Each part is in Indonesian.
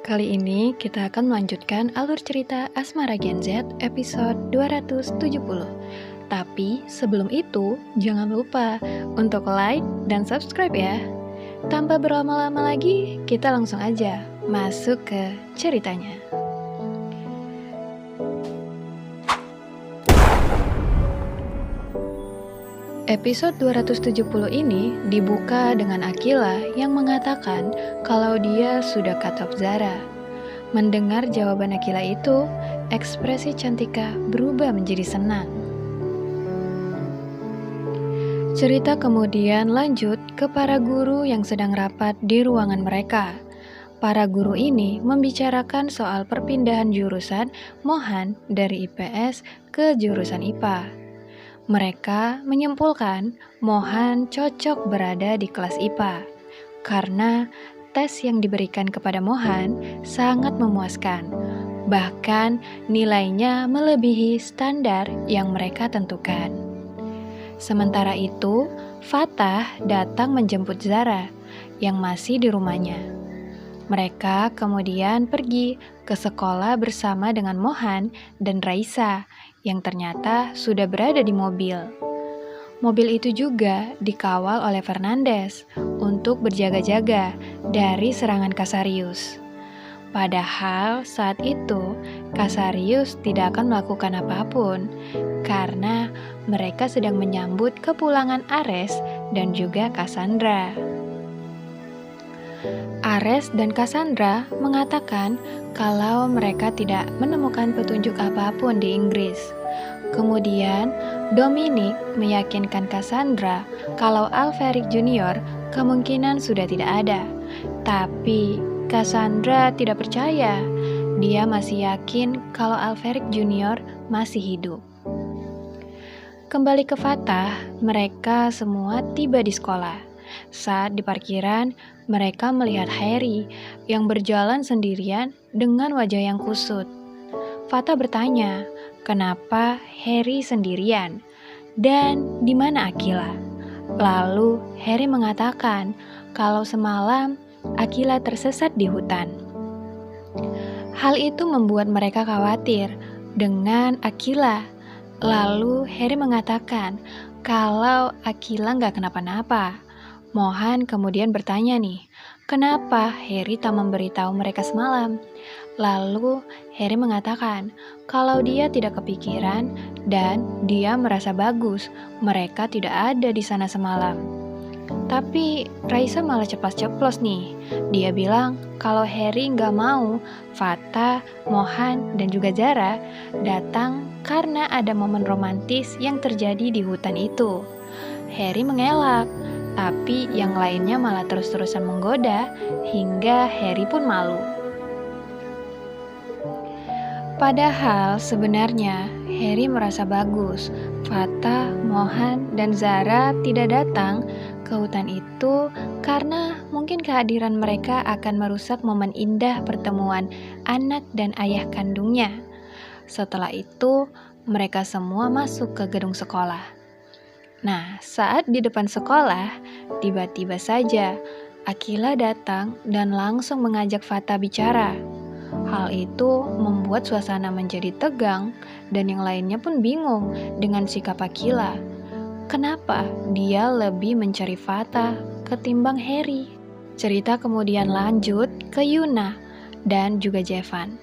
Kali ini kita akan melanjutkan alur cerita Asmara Gen Z episode 270. Tapi sebelum itu, jangan lupa untuk like dan subscribe ya. Tanpa berlama-lama lagi, kita langsung aja masuk ke ceritanya. Episode 270 ini dibuka dengan Akila yang mengatakan kalau dia sudah cut off Zara. Mendengar jawaban Akila itu, ekspresi Cantika berubah menjadi senang. Cerita kemudian lanjut ke para guru yang sedang rapat di ruangan mereka. Para guru ini membicarakan soal perpindahan jurusan Mohan dari IPS ke jurusan IPA. Mereka menyimpulkan Mohan cocok berada di kelas IPA karena tes yang diberikan kepada Mohan sangat memuaskan. Bahkan nilainya melebihi standar yang mereka tentukan. Sementara itu, Fatah datang menjemput Zara yang masih di rumahnya. Mereka kemudian pergi ke sekolah bersama dengan Mohan dan Raisa yang ternyata sudah berada di mobil. Mobil itu juga dikawal oleh Fernandes untuk berjaga-jaga dari serangan Casarius. Padahal saat itu Casarius tidak akan melakukan apapun karena mereka sedang menyambut kepulangan Ares dan juga Cassandra. Ares dan Cassandra mengatakan kalau mereka tidak menemukan petunjuk apapun di Inggris. Kemudian, Dominic meyakinkan Cassandra kalau Alferic Junior kemungkinan sudah tidak ada. Tapi Cassandra tidak percaya. Dia masih yakin kalau Alferic Junior masih hidup. Kembali ke Fatah, mereka semua tiba di sekolah. Saat di parkiran, mereka melihat Harry yang berjalan sendirian dengan wajah yang kusut. Fatah bertanya, kenapa Harry sendirian? Dan di mana Akila? Lalu Harry mengatakan kalau semalam Akila tersesat di hutan. Hal itu membuat mereka khawatir dengan Akila. Lalu Harry mengatakan kalau Akila nggak kenapa-napa. Mohan kemudian bertanya nih, kenapa Harry tak memberitahu mereka semalam? Lalu Harry mengatakan kalau dia tidak kepikiran dan dia merasa bagus mereka tidak ada di sana semalam. Tapi Raisa malah ceplas-ceplos nih. Dia bilang kalau Harry nggak mau Fatah, Mohan, dan juga Zara datang karena ada momen romantis yang terjadi di hutan itu. Harry mengelak. Tapi yang lainnya malah terus-terusan menggoda hingga Harry pun malu. Padahal sebenarnya Harry merasa bagus. Fatah, Mohan, dan Zara tidak datang ke hutan itu karena mungkin kehadiran mereka akan merusak momen indah pertemuan anak dan ayah kandungnya. Setelah itu, mereka semua masuk ke gedung sekolah. Nah, saat di depan sekolah, tiba-tiba saja Akila datang dan langsung mengajak Fatah bicara. Hal itu membuat suasana menjadi tegang dan yang lainnya pun bingung dengan sikap Akila. Kenapa dia lebih mencari Fatah ketimbang Harry? Cerita kemudian lanjut ke Yuna dan juga Jevan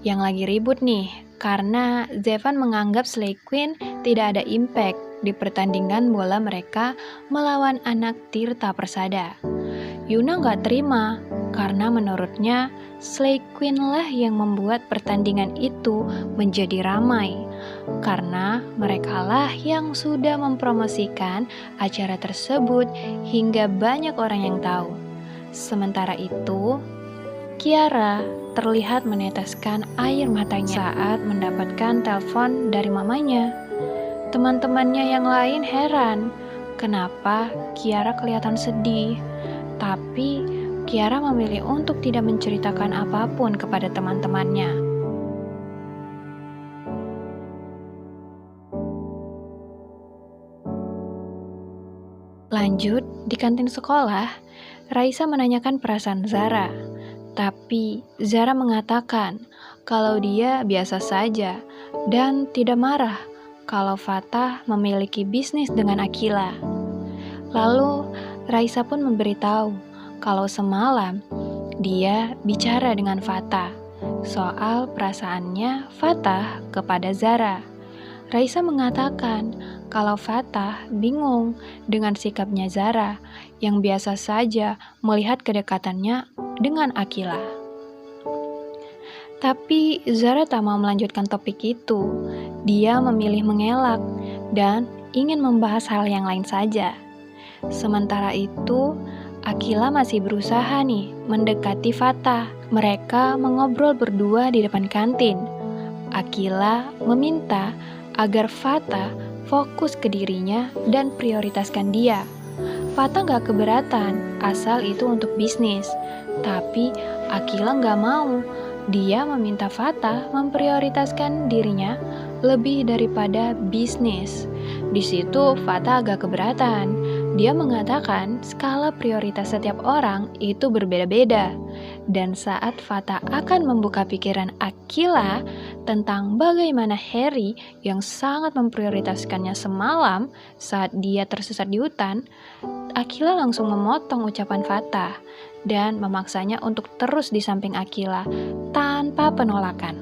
yang lagi ribut nih karena Jevan menganggap Slay Queen tidak ada impact di pertandingan bola mereka melawan anak Tirta Persada. Yuna gak terima karena menurutnya Slay Queen lah yang membuat pertandingan itu menjadi ramai karena merekalah yang sudah mempromosikan acara tersebut hingga banyak orang yang tahu. Sementara itu, Kiara terlihat meneteskan air matanya saat mendapatkan telepon dari mamanya. Teman-temannya yang lain heran, kenapa Kiara kelihatan sedih. Tapi Kiara memilih untuk tidak menceritakan apapun kepada teman-temannya. Lanjut, di kantin sekolah, Raisa menanyakan perasaan Zara. Tapi Zara mengatakan kalau dia biasa saja dan tidak marah kalau Fatah memiliki bisnis dengan Akila. Lalu Raisa pun memberitahu kalau semalam dia bicara dengan Fatah soal perasaannya Fatah kepada Zara. Raisa mengatakan kalau Fatah bingung dengan sikapnya Zara yang biasa saja melihat kedekatannya dengan Akila. Tapi Zara tak mau melanjutkan topik itu. Dia memilih mengelak dan ingin membahas hal yang lain saja. Sementara itu, Akila masih berusaha nih mendekati Fatah. Mereka mengobrol berdua di depan kantin. Akila meminta agar Fatah fokus ke dirinya dan prioritaskan dia. Fatah gak keberatan asal itu untuk bisnis. Tapi Akila gak mau. Dia meminta Fatah memprioritaskan dirinya lebih daripada bisnis. Di situ Fatah agak keberatan. Dia mengatakan skala prioritas setiap orang itu berbeda-beda. Dan saat Fatah akan membuka pikiran Akila tentang bagaimana Harry yang sangat memprioritaskannya semalam saat dia tersesat di hutan, Akila langsung memotong ucapan Fatah dan memaksanya untuk terus di samping Akila tanpa penolakan.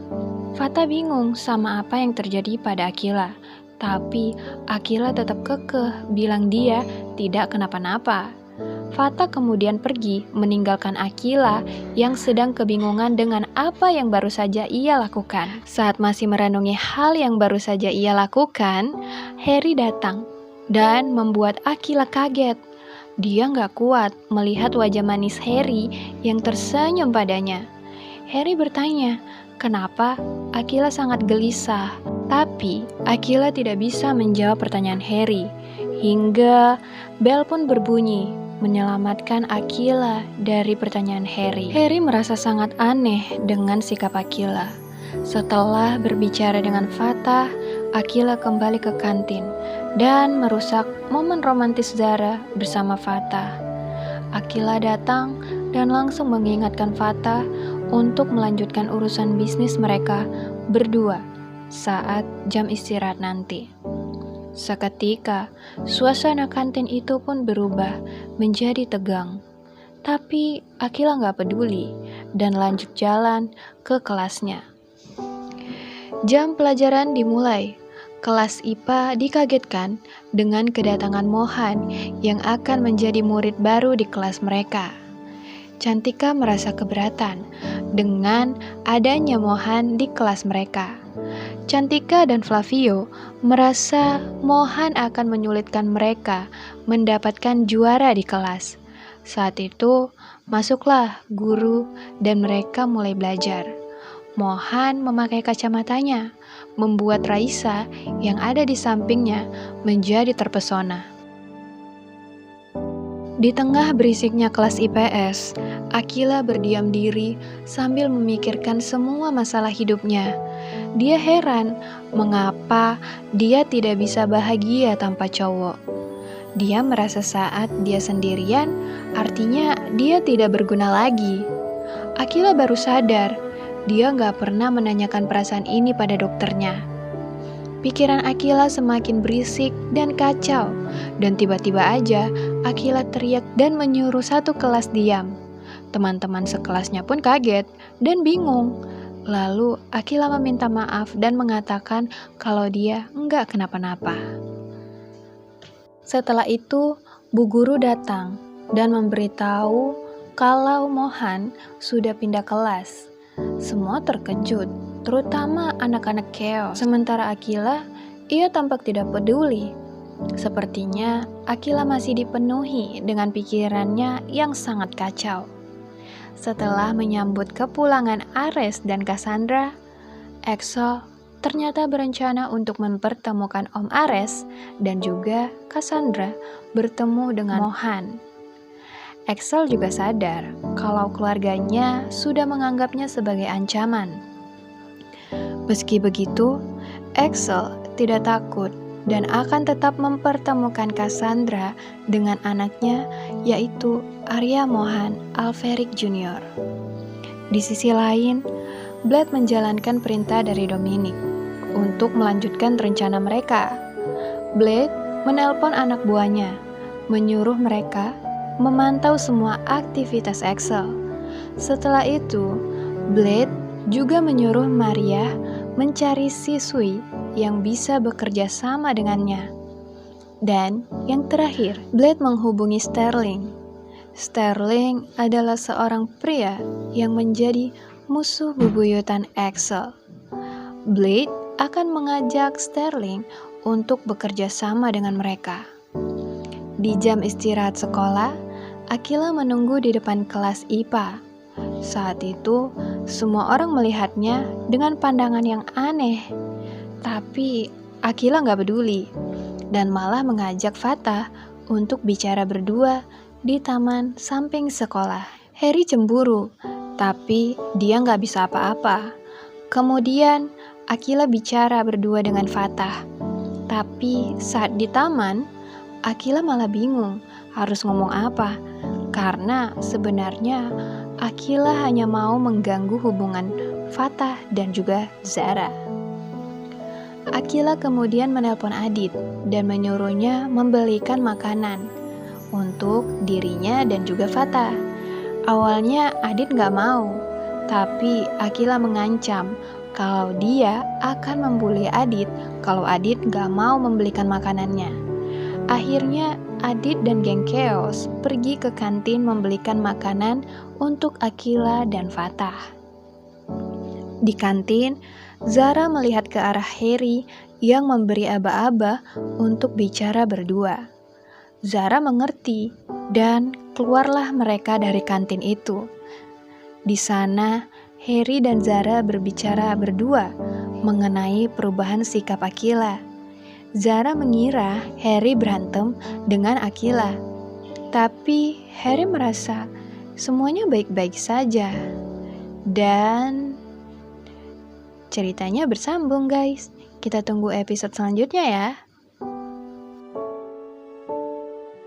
Fatah bingung sama apa yang terjadi pada Akila, tapi Akila tetap kekeh bilang dia tidak kenapa-napa. Fatah kemudian pergi meninggalkan Akila yang sedang kebingungan dengan apa yang baru saja ia lakukan. Saat masih merenungi hal yang baru saja ia lakukan, Harry datang dan membuat Akila kaget. Dia gak kuat melihat wajah manis Harry yang tersenyum padanya. Harry bertanya, kenapa Akila sangat gelisah? Tapi Akila tidak bisa menjawab pertanyaan Harry. Hingga bel pun berbunyi, menyelamatkan Akila dari pertanyaan Harry. Harry merasa sangat aneh dengan sikap Akila. Setelah berbicara dengan Fatah, Akila kembali ke kantin dan merusak momen romantis Zara bersama Fatah. Akila datang dan langsung mengingatkan Fatah untuk melanjutkan urusan bisnis mereka berdua saat jam istirahat nanti. Seketika, suasana kantin itu pun berubah menjadi tegang. Tapi Akila gak peduli dan lanjut jalan ke kelasnya. Jam pelajaran dimulai. Kelas IPA dikagetkan dengan kedatangan Mohan yang akan menjadi murid baru di kelas mereka. Cantika merasa keberatan dengan adanya Mohan di kelas mereka. Cantika dan Flavio merasa Mohan akan menyulitkan mereka mendapatkan juara di kelas. Saat itu, masuklah guru dan mereka mulai belajar. Mohan memakai kacamatanya, membuat Raisa yang ada di sampingnya menjadi terpesona. Di tengah berisiknya kelas IPS, Akila berdiam diri sambil memikirkan semua masalah hidupnya. Dia heran mengapa dia tidak bisa bahagia tanpa cowok. Dia merasa saat dia sendirian, artinya dia tidak berguna lagi. Akila baru sadar, dia gak pernah menanyakan perasaan ini pada dokternya. Pikiran Akila semakin berisik dan kacau, dan tiba-tiba aja Akila teriak dan menyuruh satu kelas diam. Teman-teman sekelasnya pun kaget dan bingung. Lalu Akila meminta maaf dan mengatakan kalau dia enggak kenapa-napa. Setelah itu, Bu Guru datang dan memberitahu kalau Mohan sudah pindah kelas. Semua terkejut, terutama anak-anak Keo. Sementara Akila, ia tampak tidak peduli. Sepertinya Akila masih dipenuhi dengan pikirannya yang sangat kacau. Setelah menyambut kepulangan Ares dan Cassandra, EXO ternyata berencana untuk mempertemukan Om Ares dan juga Cassandra bertemu dengan Mohan. Axel juga sadar kalau keluarganya sudah menganggapnya sebagai ancaman. Meski begitu, Axel tidak takut dan akan tetap mempertemukan Cassandra dengan anaknya, yaitu Arya Mohan Alferic Jr. Di sisi lain, Blade menjalankan perintah dari Dominic untuk melanjutkan rencana mereka. Blade menelpon anak buahnya, menyuruh mereka memantau semua aktivitas Axel. Setelah itu, Blade juga menyuruh Maria mencari siswi yang bisa bekerja sama dengannya. Dan yang terakhir, Blade menghubungi Sterling. Sterling adalah seorang pria yang menjadi musuh bebuyutan Axel. Blade akan mengajak Sterling untuk bekerja sama dengan mereka. Di jam istirahat sekolah, Akila menunggu di depan kelas IPA. Saat itu, semua orang melihatnya dengan pandangan yang aneh. Tapi Akila nggak peduli dan malah mengajak Fatah untuk bicara berdua di taman samping sekolah. Harry cemburu, tapi dia nggak bisa apa-apa. Kemudian Akila bicara berdua dengan Fatah. Tapi saat di taman, Akila malah bingung harus ngomong apa. Karena sebenarnya Akila hanya mau mengganggu hubungan Fatah dan juga Zara. Akila kemudian menelpon Adit dan menyuruhnya membelikan makanan untuk dirinya dan juga Fatah. Awalnya Adit gak mau, tapi Akila mengancam kalau dia akan membuli Adit kalau Adit gak mau membelikan makanannya. Akhirnya Adit dan geng Chaos pergi ke kantin membelikan makanan untuk Akila dan Fatah. Di kantin, Zara melihat ke arah Harry yang memberi aba-aba untuk bicara berdua. Zara mengerti dan keluarlah mereka dari kantin itu. Di sana, Harry dan Zara berbicara berdua mengenai perubahan sikap Akila. Zara mengira Harry berantem dengan Akila, tapi Harry merasa semuanya baik-baik saja. Dan ceritanya bersambung guys. Kita tunggu episode selanjutnya ya.